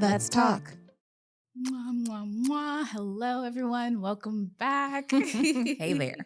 Let's talk. Mwah, mwah, mwah. Hello, everyone. Welcome back. Hey there.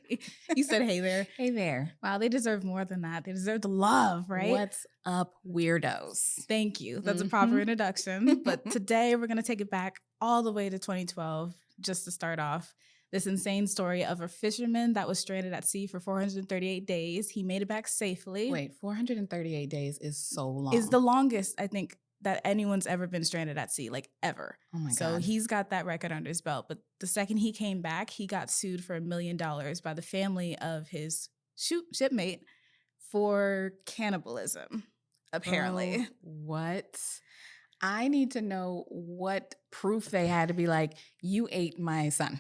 You said hey there. Hey there. Wow, they deserve more than that. They deserve the love, right? What's up, weirdos? Thank you. That's a proper introduction. But today we're going to take it back all the way to 2012 just to start off. This insane story of a fisherman that was stranded at sea for 438 days. He made it back safely. Wait, 438 days is so long. Is the longest, I think, that anyone's ever been stranded at sea, like ever. Oh my God. So he's got that record under his belt. But the second he came back, he got sued for $1 million by the family of his shipmate for cannibalism, apparently. Oh, what? I need to know what proof they had to be like, you ate my son.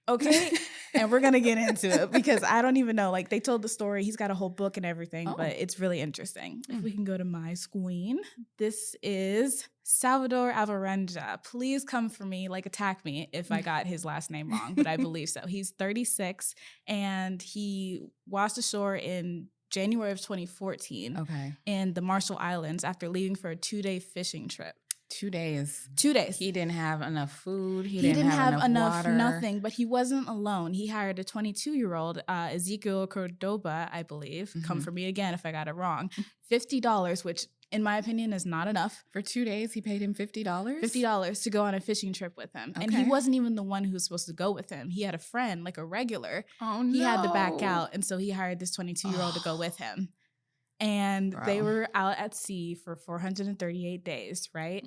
Okay. And we're going to get into it because I don't even know. Like, they told the story. He's got a whole book and everything, but it's really interesting. If we can go to my screen. This is Salvador Alvarenga. Please come for me, like attack me if I got his last name wrong, but I believe so. He's 36 and he washed ashore in January of 2014 in the Marshall Islands after leaving for a 2-day fishing trip. 2 days. 2 days. He didn't have enough food. He didn't have enough water. nothing, but he wasn't alone. He hired a 22-year-old, Ezekiel Cordoba, I believe. Come for me again if I got it wrong. $50, which in my opinion is not enough. For 2 days, he paid him $50? $50 to go on a fishing trip with him. And he wasn't even the one who was supposed to go with him. He had a friend, like a regular. Oh, no. He had to back out, and so he hired this 22-year-old to go with him. And they were out at sea for 438 days, right?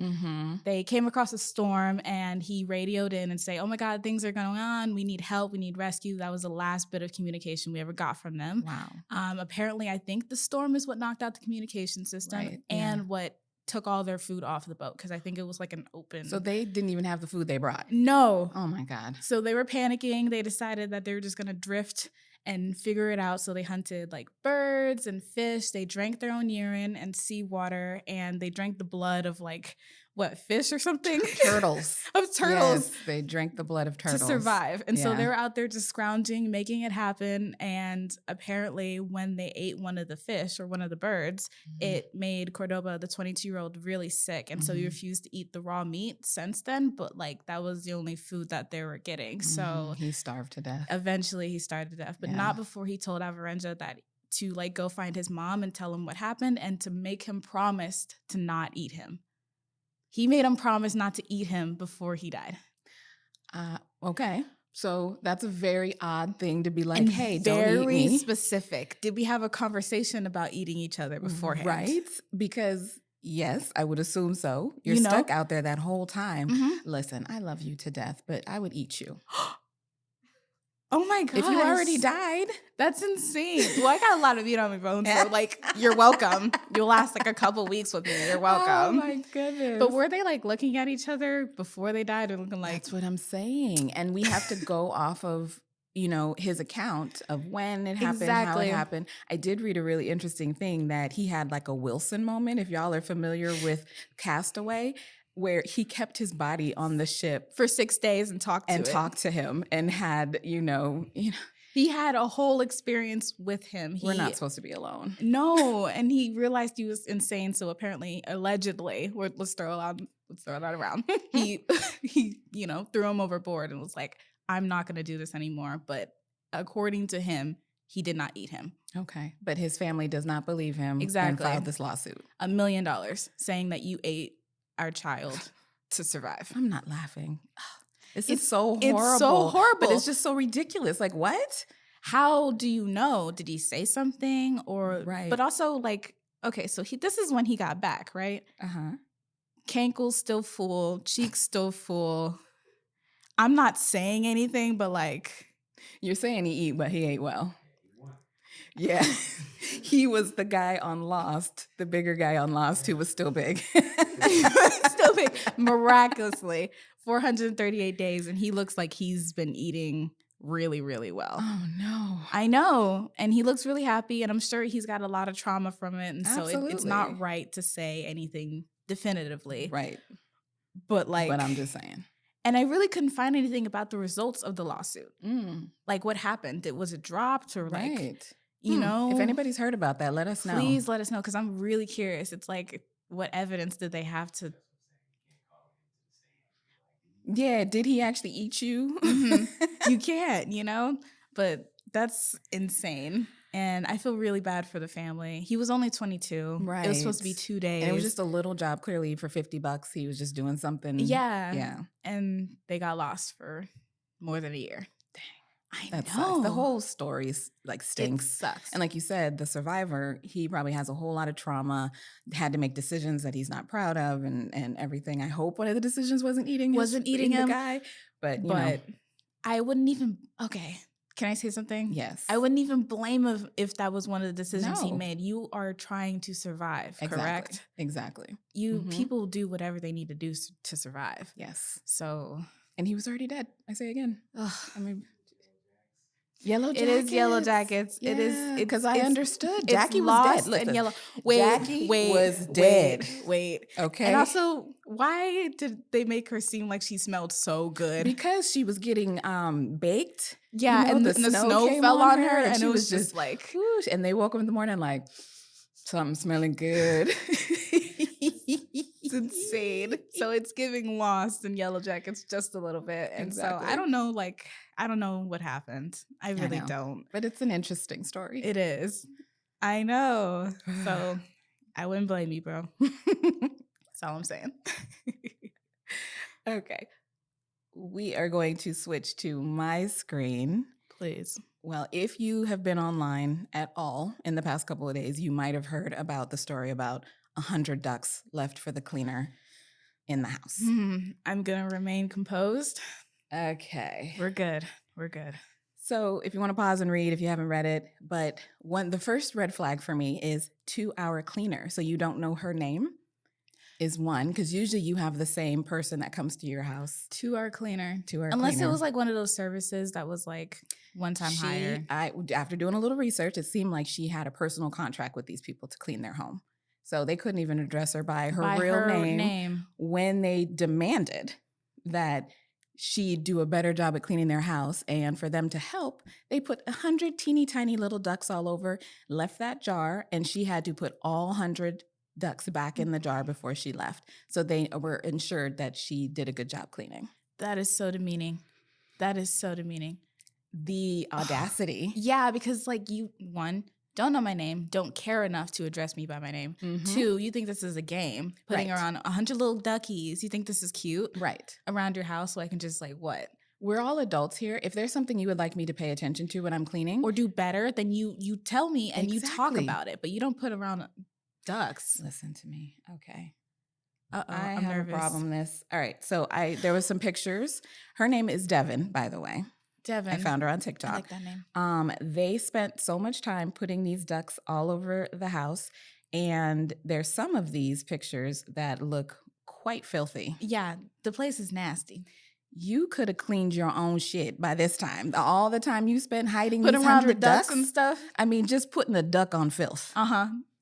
They came across a storm and he radioed in and say, oh my God, things are going on. We need help. We need rescue. That was the last bit of communication we ever got from them. Wow. Apparently, I think the storm is what knocked out the communication system and what took all their food off the boat because I think it was like an open. So they didn't even have the food they brought? No. Oh my God. So they were panicking. They decided that they were just going to drift and figure it out. So they hunted like birds and fish. They drank their own urine and seawater, and they drank the blood of like, what, fish or something? Turtles. Of turtles. Yes, they drank the blood of turtles. To survive. And so they were out there just scrounging, making it happen. And apparently when they ate one of the fish or one of the birds, it made Cordoba, the 22-year-old, really sick. And so he refused to eat the raw meat since then. But like that was the only food that they were getting. So he starved to death. Eventually he starved to death. But not before he told Alvarenga that to like go find his mom and tell him what happened and to make him promise to not eat him. He made him promise not to eat him before he died. Okay. So that's a very odd thing to be like, and hey, don't eat me. Very specific. Did we have a conversation about eating each other beforehand? Right. Because yes, I would assume so. You're stuck out there that whole time. Listen, I love you to death, but I would eat you. Oh my God. If you already died. That's insane. Well, I got a lot of meat on my bones, so like, you're welcome. You'll last like a couple weeks with me. You're welcome. Oh my goodness. But were they like looking at each other before they died or looking like? That's what I'm saying. And we have to go off of, you know, his account of when it happened, how it happened. I did read a really interesting thing that he had like a Wilson moment. If y'all are familiar with Castaway, where he kept his body on the ship for 6 days and talked to him and had, you know. He had a whole experience with him. We're not supposed to be alone. No, and he realized he was insane. So apparently, allegedly, let's throw that around. he threw him overboard and was like, "I'm not going to do this anymore." But according to him, he did not eat him. Okay, but his family does not believe him. Exactly. And filed this lawsuit. $1 million, saying that you ate our child to survive. I'm not laughing. This is so horrible. It's so horrible. But it's just so ridiculous. Like, what? How do you know? Did he say something? Or right. But also, like, okay, so this is when he got back, right? Cankles still full, cheeks still full. I'm not saying anything, but like. You're saying he ate, but he ate well. Yeah. He was the guy on Lost, the bigger guy on Lost who was still big. Still big. Miraculously. 438 days, and he looks like he's been eating really, really well. Oh, no. I know. And he looks really happy, and I'm sure he's got a lot of trauma from it. And so it's not right to say anything definitively. Right. But I'm just saying. And I really couldn't find anything about the results of the lawsuit. Like, what happened? Was it dropped or like, you know? If anybody's heard about that, let us know. Please let us know, because I'm really curious. It's like, what evidence did they have to? Yeah, did he actually eat you? You can't, but that's insane. And I feel really bad for the family. He was only 22. Right. It was supposed to be 2 days. And it was just a little job, clearly, for $50. He was just doing something. Yeah. And they got lost for more than a year. Dang. That sucks. The whole story stinks. It sucks. And like you said, the survivor, he probably has a whole lot of trauma, had to make decisions that he's not proud of and everything. I hope one of the decisions wasn't eating him. The guy. But I wouldn't even, okay. Can I say something? Yes. I wouldn't even blame him if that was one of the decisions he made. You are trying to survive, correct? Exactly. People do whatever they need to do to survive. Yes. So. And he was already dead. I say again. I mean, Yellow Jackets. It is Yellow Jackets. Yeah, it is because I understood Jackie was dead. Listen, Yellow. Jackie was dead. Wait. Okay. And also, why did they make her seem like she smelled so good? Because she was getting baked. Yeah, and the snow fell on her, and it was just like, whoosh, and they woke up in the morning like, something smelling good. It's insane. So it's giving Lost and Yellow Jackets just a little bit. And so I don't know what happened. I really don't. But it's an interesting story. It is. I know. So I wouldn't blame you, bro. That's all I'm saying. Okay. We are going to switch to my screen. Please. Well, if you have been online at all in the past couple of days, you might have heard about the story about 100 ducks left for the cleaner in the house. I'm going to remain composed. Okay. We're good. So if you want to pause and read if you haven't read it, but the first red flag for me is 2-hour cleaner. So you don't know her name is one, because usually you have the same person that comes to your house. 2-hour cleaner. 2-hour Unless cleaner. it was like one of those services that was like one-time hire. After doing a little research, it seemed like she had a personal contract with these people to clean their home. So they couldn't even address her by her real name when they demanded that she do a better job at cleaning their house. And for them to help, they put 100 teeny tiny little ducks all over, left that jar, and she had to put all 100 ducks back in the jar before she left. So they were ensured that she did a good job cleaning. That is so demeaning. The audacity. Yeah, because like one, don't know my name, don't care enough to address me by my name. 2, you think this is a game, putting around 100 little duckies. You think this is cute? Right. Around your house so I can just like, what? We're all adults here. If there's something you would like me to pay attention to when I'm cleaning. Or do better, then you tell me and you talk about it, but you don't put around ducks. Listen to me. Okay. I'm have nervous. A problem this. All right. So there was some pictures. Her name is Devin, by the way. Devin. I found her on TikTok. I like that name. They spent so much time putting these ducks all over the house. And there's some of these pictures that look quite filthy. Yeah, the place is nasty. You could have cleaned your own shit by this time. All the time you spent hiding these 100 ducks and stuff. I mean, just putting the duck on filth.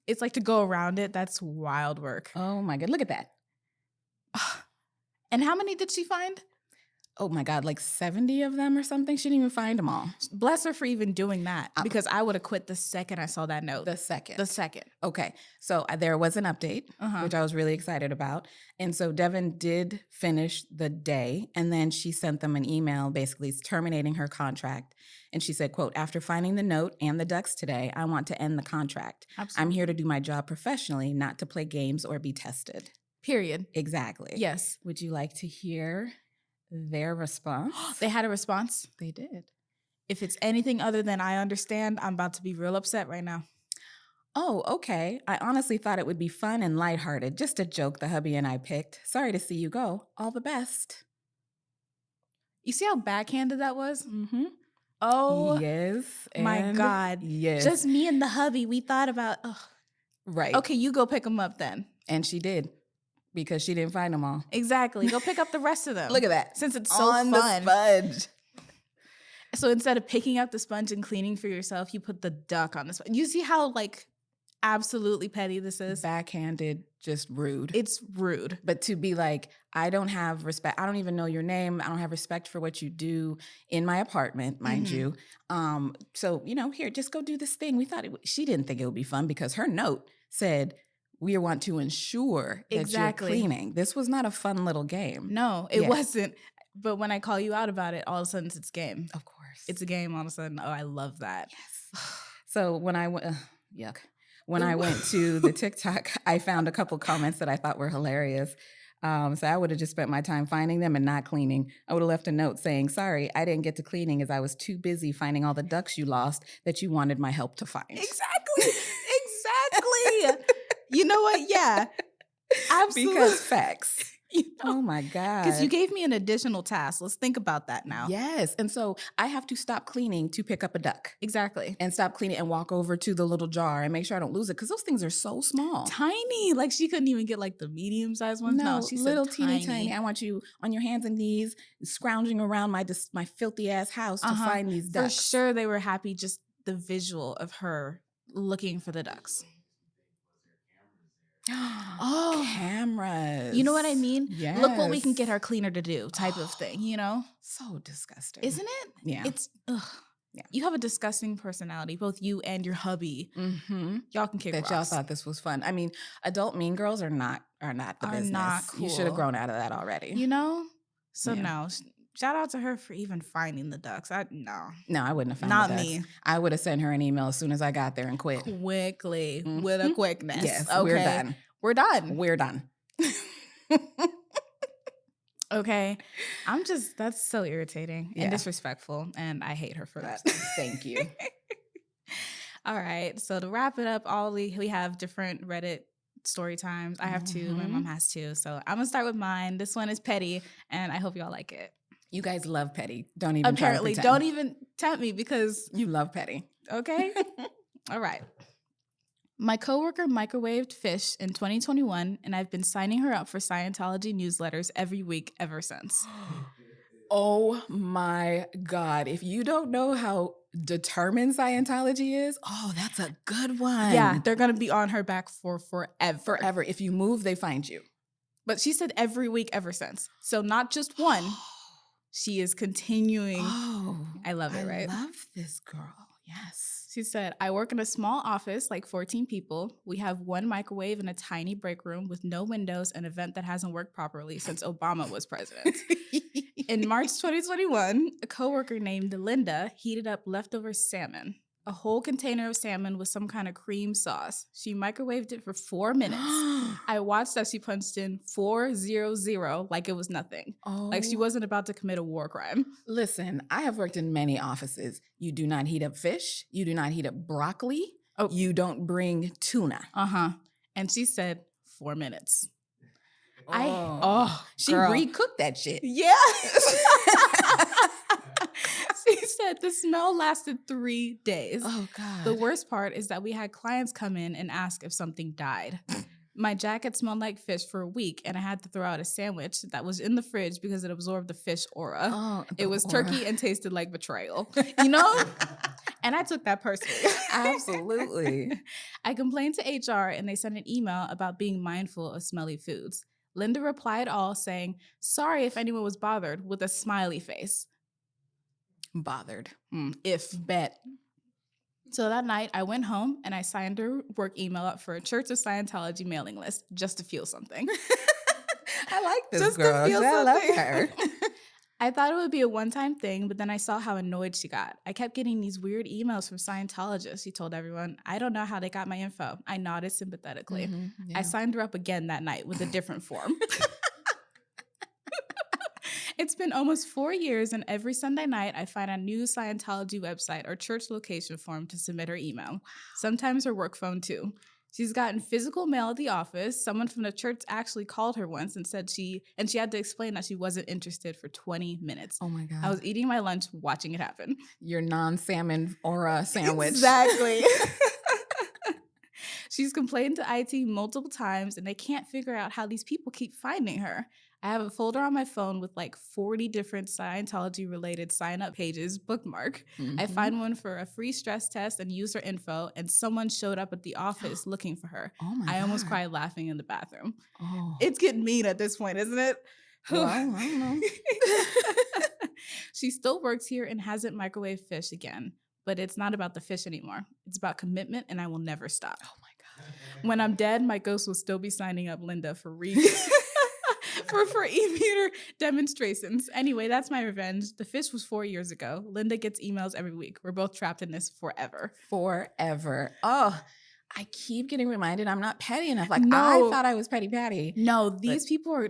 It's like to go around it. That's wild work. Oh my God. Look at that. And how many did she find? Oh my God, like 70 of them or something. She didn't even find them all. Bless her for even doing that, because I would have quit the second I saw that note. The second. Okay. So there was an update, which I was really excited about. And so Devin did finish the day, and then she sent them an email basically terminating her contract. And she said, quote, "After finding the note and the ducks today, I want to end the contract. Absolutely. I'm here to do my job professionally, not to play games or be tested." Period. Exactly. Yes. Would you like to hear their response? They had a response? They did. If it's anything other than I understand, I'm about to be real upset right now. Oh, okay. I honestly thought it would be fun and lighthearted. Just a joke the hubby and I picked. Sorry to see you go. All the best. You see how backhanded that was? Oh, yes. My God. Yes. Just me and the hubby. We thought about, right. Okay, you go pick them up then. And she did. Because she didn't find them all. Exactly. Go pick up the rest of them. Look at that. Since it's so on fun. The sponge. So instead of picking up the sponge and cleaning for yourself, you put the duck on the sponge. You see how like absolutely petty this is? Backhanded, just rude. It's rude. But to be like, I don't have respect. I don't even know your name. I don't have respect for what you do in my apartment, mind you. So, here, just go do this thing. We thought she didn't think it would be fun because her note said, "We want to ensure that you're cleaning." This was not a fun little game. No, it wasn't. But when I call you out about it, all of a sudden it's game. Of course. It's a game all of a sudden. Oh, I love that. Yes. So when I went, yuck. When I went to the TikTok, I found a couple comments that I thought were hilarious. So I would have just spent my time finding them and not cleaning. I would have left a note saying, sorry, I didn't get to cleaning as I was too busy finding all the ducks you lost that you wanted my help to find. Exactly. You know what? Yeah. Absolutely. Because facts. Oh my God. Because you gave me an additional task. Let's think about that now. Yes. And so I have to stop cleaning to pick up a duck. Exactly. And stop cleaning and walk over to the little jar and make sure I don't lose it because those things are so small. Tiny. Like she couldn't even get like the medium-sized ones. No, she's little teeny tiny. I want you on your hands and knees scrounging around my filthy ass house to find these ducks. For sure they were happy just the visual of her looking for the ducks. Oh, cameras. You know what I mean? Yes. Look what we can get our cleaner to do type of thing, you know? So disgusting. Isn't it? Yeah. It's, ugh. Yeah. You have a disgusting personality, both you and your hubby. Mm-hmm. Y'all can kick rocks. Y'all thought this was fun. I mean, adult mean girls are not the business. Not cool. You should have grown out of that already. You know? So no. Shout out to her for even finding the ducks. No, I wouldn't have found not the ducks. me. I would have sent her an email as soon as I got there and quit. Quickly, with a quickness. Yes, okay. we're done. We're done. We're done. Okay. That's so irritating and disrespectful. And I hate her for that. Thank you. All right. So to wrap it up, we have different Reddit story times. I have two. My mom has two. So I'm going to start with mine. This one is petty, and I hope y'all like it. You guys love petty. Don't even Apparently, don't even tempt me because you love petty. Okay. All right. My coworker microwaved fish in 2021, and I've been signing her up for Scientology newsletters every week ever since. Oh my God. If you don't know how determined Scientology is, that's a good one. Yeah, they're going to be on her back for forever. Forever. If you move, they find you. But she said every week ever since. So not just one. She is continuing. Oh, I love it, right? I love this girl. Yes. She said, I work in a small office, like 14 people. We have one microwave in a tiny break room with no windows and a vent that hasn't worked properly since Obama was president. In March 2021, a coworker named Linda heated up leftover salmon, a whole container of salmon with some kind of cream sauce. She microwaved it for 4 minutes. I watched as she punched in 400 like it was nothing. Like she wasn't about to commit a war crime. Listen, I have worked in many offices. You do not heat up fish. You do not heat up broccoli. You don't bring tuna. And she said 4 minutes. She recooked that shit. Yeah. She said the smell lasted 3 days. Oh, God. The worst part is that we had clients come in and ask if something died. My jacket smelled like fish for a week, and I had to throw out a sandwich that was in the fridge because it absorbed the fish aura. It was turkey and tasted like betrayal. You know? And I took that personally. Absolutely. I complained to HR, and they sent an email about being mindful of smelly foods. Linda replied all saying, sorry if anyone was bothered, with a smiley face. Bothered. Bet. So that night, I went home and I signed her work email up for a Church of Scientology mailing list just to feel something. I like this just girl. To feel I love something. her. I thought it would be a one-time thing, but then I saw how annoyed she got. I kept getting these weird emails from Scientologists. She told everyone, I don't know how they got my info. I nodded sympathetically. I signed her up again that night with a different form. It's been almost 4 years, and every Sunday night, I find a new Scientology website or church location form to submit her email. Sometimes her work phone, too. She's gotten physical mail at the office. Someone from the church actually called her once and said she had to explain that she wasn't interested for 20 minutes. Oh, my God. I was eating my lunch watching it happen. Your non-salmon aura sandwich. Exactly. She's complained to IT multiple times, and they can't figure out how these people keep finding her. I have a folder on my phone with like 40 different Scientology-related sign-up pages bookmark. I find one for a free stress test and use her info, and someone showed up at the office looking for her. Oh my God. I almost cried laughing in the bathroom. It's getting mean at this point, isn't it? Well, I don't know. She still works here and hasn't microwaved fish again, but it's not about the fish anymore. It's about commitment, and I will never stop. Oh my God. When I'm dead, my ghost will still be signing up Linda for for e-meter demonstrations. Anyway, that's my revenge. The fish was 4 years ago. Linda gets emails every week. We're both trapped in this forever. Forever. Oh, I keep getting reminded I'm not petty enough. Like, No. I thought I was petty patty. No, these people are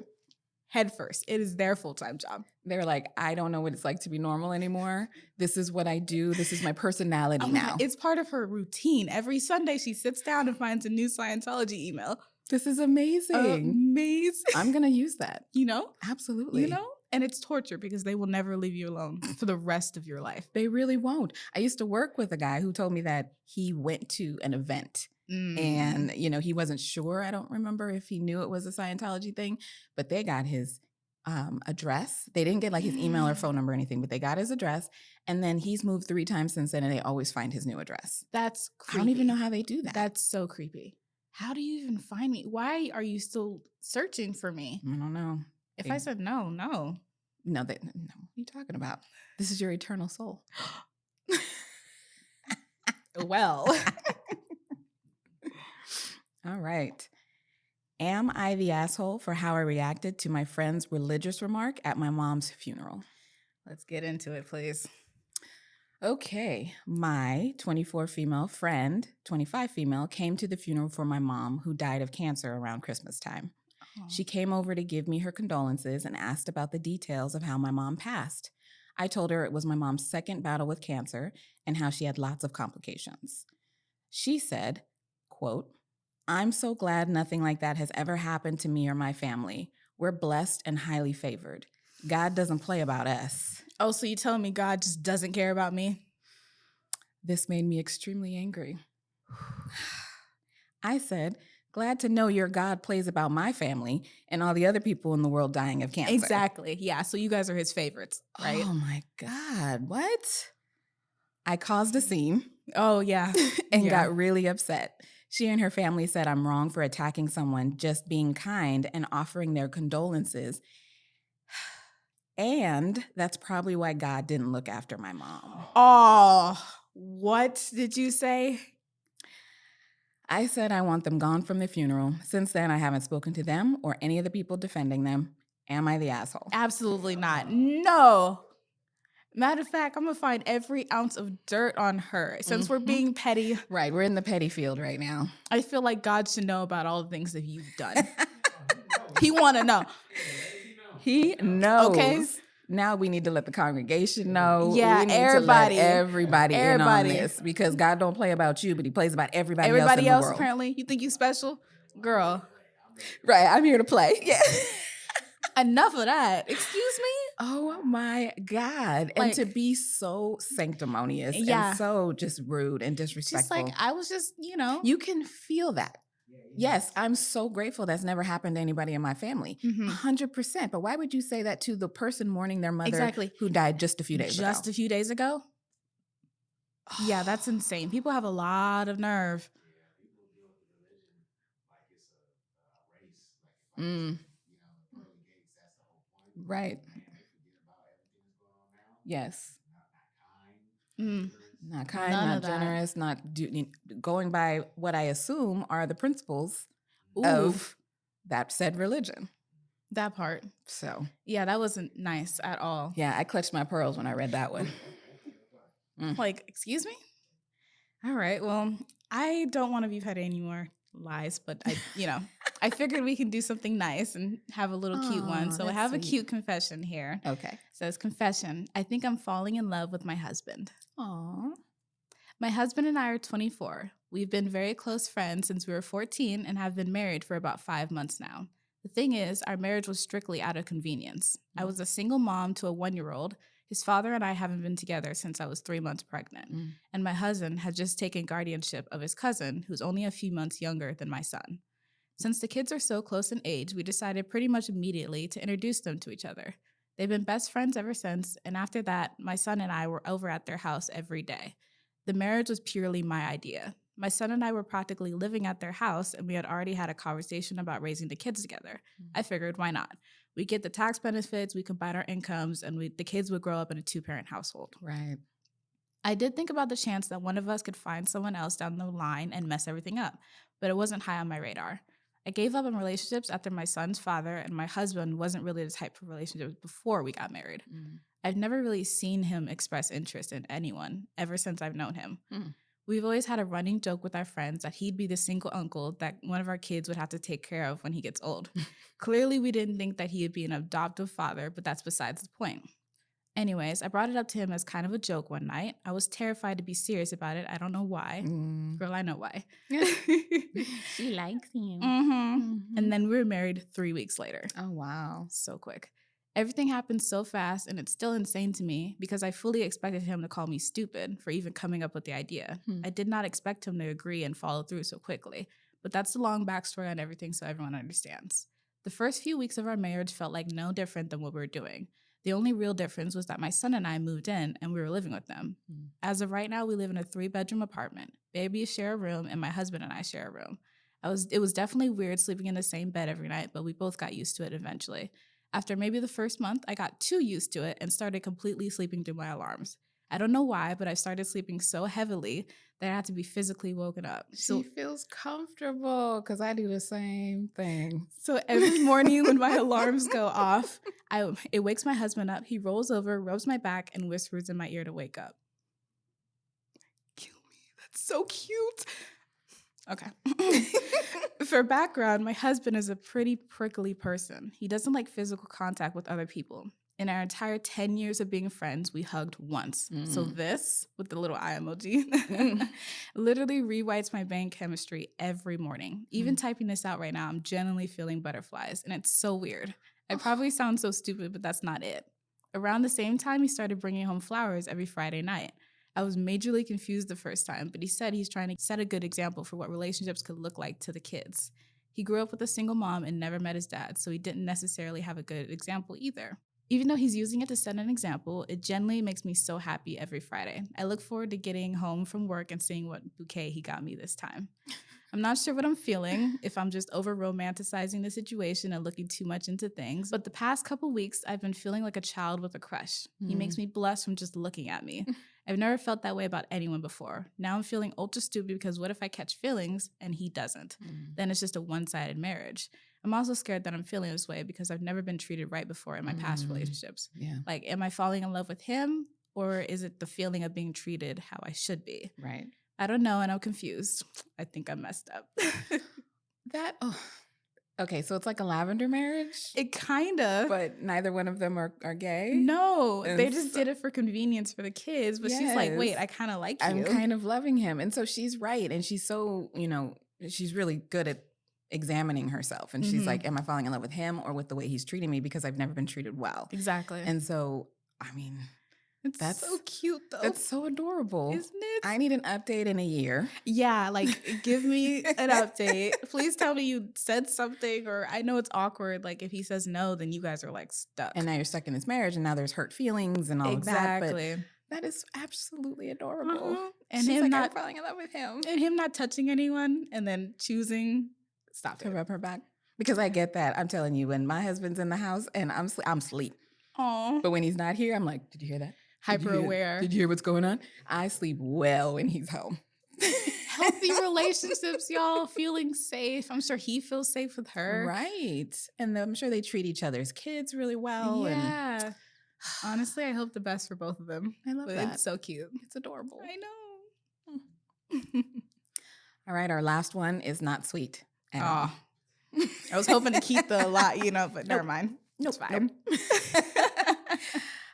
head first. It is their full-time job. They're like, I don't know what it's like to be normal anymore. This is what I do. This is my personality now. It's part of her routine. Every Sunday, she sits down and finds a new Scientology email. This is amazing. Amazing. I'm going to use that. You know? Absolutely. You know? And it's torture because they will never leave you alone for the rest of your life. They really won't. I used to work with a guy who told me that he went to an event and, you know, he wasn't sure. I don't remember if he knew it was a Scientology thing, but they got his address. They didn't get like his email or phone number or anything, but they got his address. And then he's moved 3 times since then and they always find his new address. That's creepy. I don't even know how they do that. That's so creepy. How do you even find me? Why are you still searching for me? I don't know. If I said no. No, what are you talking about? This is your eternal soul. Well. All right. Am I the asshole for how I reacted to my friend's religious remark at my mom's funeral? Let's get into it, please. Okay. My 24 female friend, 25 female, came to the funeral for my mom who died of cancer around Christmas time. Aww. She came over to give me her condolences and asked about the details of how my mom passed. I told her it was my mom's second battle with cancer and how she had lots of complications. She said, quote, I'm so glad nothing like that has ever happened to me or my family. We're blessed and highly favored. God doesn't play about us. Oh, so you telling me God just doesn't care about me? This made me extremely angry. I said, glad to know your God plays about my family and all the other people in the world dying of cancer. Exactly. Yeah, so you guys are his favorites, right? Oh my God, what? I caused a scene. Oh, yeah. And got really upset. She and her family said I'm wrong for attacking someone, just being kind and offering their condolences. And that's probably why God didn't look after my mom. Oh, what did you say? I said I want them gone from the funeral. Since then, I haven't spoken to them or any of the people defending them. Am I the asshole? Absolutely not. No. Matter of fact, I'm going to find every ounce of dirt on her. Since we're being petty. Right. We're in the petty field right now. I feel like God should know about all the things that you've done. He want to know. He knows. Okay. Now we need to let the congregation know. Yeah, we need everybody. To let everybody in on this because God don't play about you, but he plays about everybody else in the world. Apparently. You think you special? Girl. Right. I'm here to play. Yeah. Enough of that. Excuse me? Oh my God. And to be so sanctimonious and so just rude and disrespectful. Just like, I was just, You can feel that. Yes, I'm so grateful that's never happened to anybody in my family. 100%. But why would you say that to the person mourning their mother who died just a few days ago? Just a few days ago? Yeah, that's insane. People have a lot of nerve. Right. Yes. Not kind, not generous, going by what I assume are the principles of that said religion. That part. So. Yeah, that wasn't nice at all. Yeah, I clutched my pearls when I read that one. Like, excuse me? All right, well, I don't want to be petty anymore. Lies, but I figured we can do something nice and have a little cute one. So I have a cute confession here. Okay. It says, confession. I think I'm falling in love with my husband. Aww. My husband and I are 24. We've been very close friends since we were 14 and have been married for about 5 months now. The thing is, our marriage was strictly out of convenience. I was a single mom to a 1-year-old. His father and I haven't been together since I was 3 months pregnant. And my husband had just taken guardianship of his cousin, who's only a few months younger than my son. Since the kids are so close in age, we decided pretty much immediately to introduce them to each other. They've been best friends ever since, and after that, my son and I were over at their house every day. The marriage was purely my idea. My son and I were practically living at their house, and we had already had a conversation about raising the kids together. I figured, why not? We get the tax benefits, we combine our incomes, and the kids would grow up in a 2-parent household. Right. I did think about the chance that one of us could find someone else down the line and mess everything up, but it wasn't high on my radar. I gave up on relationships after my son's father and my husband wasn't really the type for relationships before we got married. I've never really seen him express interest in anyone ever since I've known him. We've always had a running joke with our friends that he'd be the single uncle that one of our kids would have to take care of when he gets old. Clearly, we didn't think that he would be an adoptive father, but that's besides the point. Anyways, I brought it up to him as kind of a joke one night. I was terrified to be serious about it. I don't know why. Girl, I know why. She likes you. And then we were married 3 weeks later. Oh, wow. So quick. Everything happened so fast, and it's still insane to me because I fully expected him to call me stupid for even coming up with the idea. I did not expect him to agree and follow through so quickly. But that's the long backstory on everything so everyone understands. The first few weeks of our marriage felt like no different than what we were doing. The only real difference was that my son and I moved in and we were living with them. As of right now, we live in a 3-bedroom apartment. Babies share a room and my husband and I share a room. It was definitely weird sleeping in the same bed every night, but we both got used to it eventually. After maybe the first month, I got too used to it and started completely sleeping through my alarms. I don't know why, but I started sleeping so heavily that I had to be physically woken up. She feels comfortable because I do the same thing. So every morning when my alarms go off, it wakes my husband up. He rolls over, rubs my back, and whispers in my ear to wake up. Kill me. That's so cute. Okay. For background, my husband is a pretty prickly person. He doesn't like physical contact with other people. In our entire 10 years of being friends, we hugged once. So this, with the little eye emoji, literally rewrites my brain chemistry every morning. Even typing this out right now, I'm genuinely feeling butterflies, and it's so weird. I probably sound so stupid, but that's not it. Around the same time, he started bringing home flowers every Friday night. I was majorly confused the first time, but he said he's trying to set a good example for what relationships could look like to the kids. He grew up with a single mom and never met his dad, so he didn't necessarily have a good example either. Even though he's using it to set an example, it genuinely makes me so happy every Friday. I look forward to getting home from work and seeing what bouquet he got me this time. I'm not sure what I'm feeling, if I'm just over-romanticizing the situation and looking too much into things, but the past couple weeks, I've been feeling like a child with a crush. He makes me blush from just looking at me. I've never felt that way about anyone before. Now I'm feeling ultra stupid because what if I catch feelings and he doesn't? Then it's just a one-sided marriage. I'm also scared that I'm feeling this way because I've never been treated right before in my past relationships. Like, am I falling in love with him, or is it the feeling of being treated how I should be? Right. I don't know, and I'm confused. I think I'm messed up. Okay, so it's like a lavender marriage? It kind of. But neither one of them are gay? No, they just did it for convenience for the kids. But she's like, wait, I kind of like you. I'm kind of loving him. And so she's right. And she's so, she's really good at examining herself. And she's like, am I falling in love with him or with the way he's treating me because I've never been treated well? Exactly. And so, that's so cute, though. That's so adorable. Isn't it? I need an update in a year. Yeah, like, give me an update. Please tell me you said something, or I know it's awkward. Like, if he says no, then you guys are, like, stuck. And now you're stuck in this marriage, and now there's hurt feelings and all of that. But that is absolutely adorable. And she's him like, not I'm falling in love with him. And him not touching anyone and then choosing to rub her back. Because I get that. I'm telling you, when my husband's in the house and I'm asleep. Aww. But when he's not here, I'm like, did you hear that? Hyper aware. Did you hear what's going on? I sleep well when he's home. Healthy relationships, y'all. Feeling safe. I'm sure he feels safe with her. Right. And I'm sure they treat each other's kids really well. Yeah. And honestly, I hope the best for both of them. I love that. It's so cute. It's adorable. I know. All right. Our last one is not sweet. Oh. I was hoping to keep the lot, but never mind. It's fine.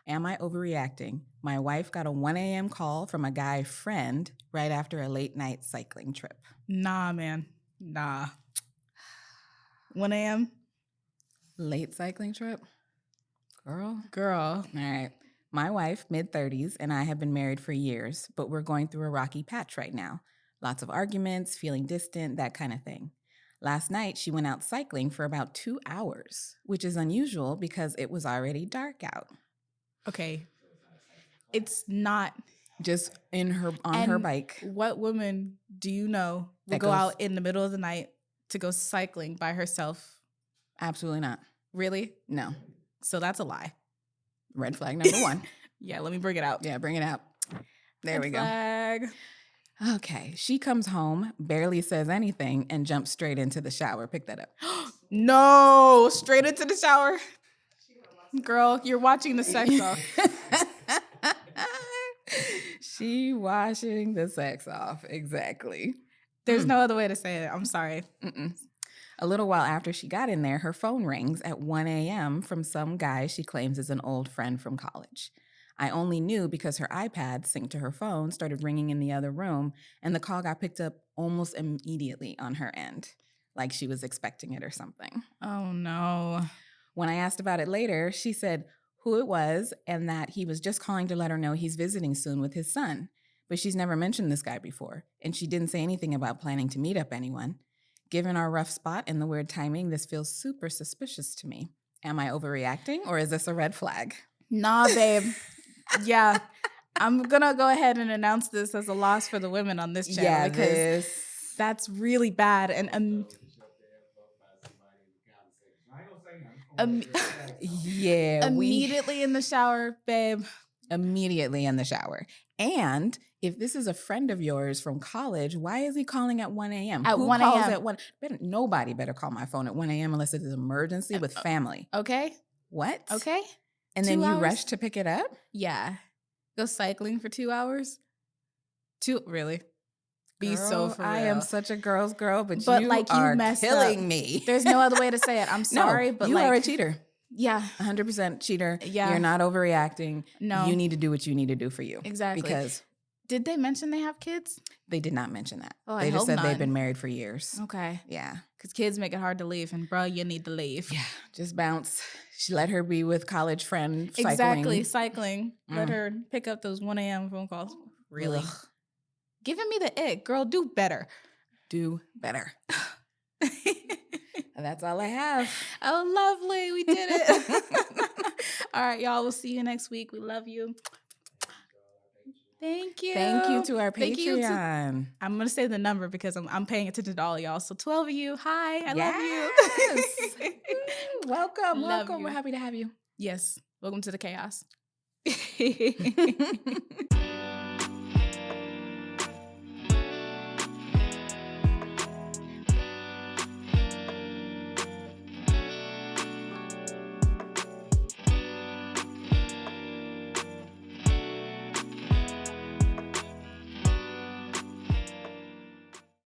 Am I overreacting? My wife got a 1 a.m. call from a guy friend right after a late night cycling trip. Nah, man. Nah. 1 a.m.? Late cycling trip? Girl. All right. My wife, mid-30s, and I have been married for years, but we're going through a rocky patch right now. Lots of arguments, feeling distant, that kind of thing. Last night, she went out cycling for about 2 hours, which is unusual because it was already dark out. Okay. It's not just on her bike. What woman do you know will go out in the middle of the night to go cycling by herself? Absolutely not. Really? No. So that's a lie. Red flag number 1. Yeah, let me bring it out. Yeah, bring it out. There we go. Flag. Okay, she comes home, barely says anything, and jumps straight into the shower. Pick that up. No, straight into the shower. Girl, you're watching the sex off. She washing the sex off. Exactly. There's no other way to say it. I'm sorry. A little while after she got in there, her phone rings at 1 a.m. from some guy she claims is an old friend from college. I only knew because her iPad synced to her phone, started ringing in the other room, and the call got picked up almost immediately on her end, like she was expecting it or something. Oh, no. When I asked about it later, she said who it was and that he was just calling to let her know he's visiting soon with his son. But she's never mentioned this guy before, and she didn't say anything about planning to meet up anyone. Given our rough spot and the weird timing, this feels super suspicious to me. Am I overreacting, or is this a red flag? Nah, babe. Yeah. I'm going to go ahead and announce this as a loss for the women on this channel because that's really bad. And immediately in the shower, babe. Immediately in the shower. And if this is a friend of yours from college, why is he calling at 1 a.m.? At 1 a.m. At 1? Nobody better call my phone at 1 a.m. unless it's an emergency with family. Okay. What? Okay. And then you rush to pick it up? Yeah. Go cycling for 2 hours? Really? Be so for real. I am such a girl's girl, but you like are messed killing up. Me. There's no other way to say it. I'm sorry, but you are a cheater. Yeah. 100% cheater. Yeah. You're not overreacting. No. You need to do what you need to do for you. Exactly. Because did they mention they have kids? They did not mention that. Oh, they just said they've been married for years. Okay. Yeah. Because kids make it hard to leave, and bro, you need to leave. Yeah. Just bounce. She let her be with college friend cycling. Exactly. Cycling. Let her pick up those 1 a.m. phone calls. Really? Ugh. Giving me the ick. Girl, do better. Do better. That's all I have. Oh, lovely. We did it. All right, y'all. We'll see you next week. We love you. Thank you. Thank you to our Patreon. I'm going to say the number because I'm paying attention to all y'all. So 12 of you. Hi. I love you. Welcome. Welcome. You. We're happy to have you. Yes. Welcome to the chaos.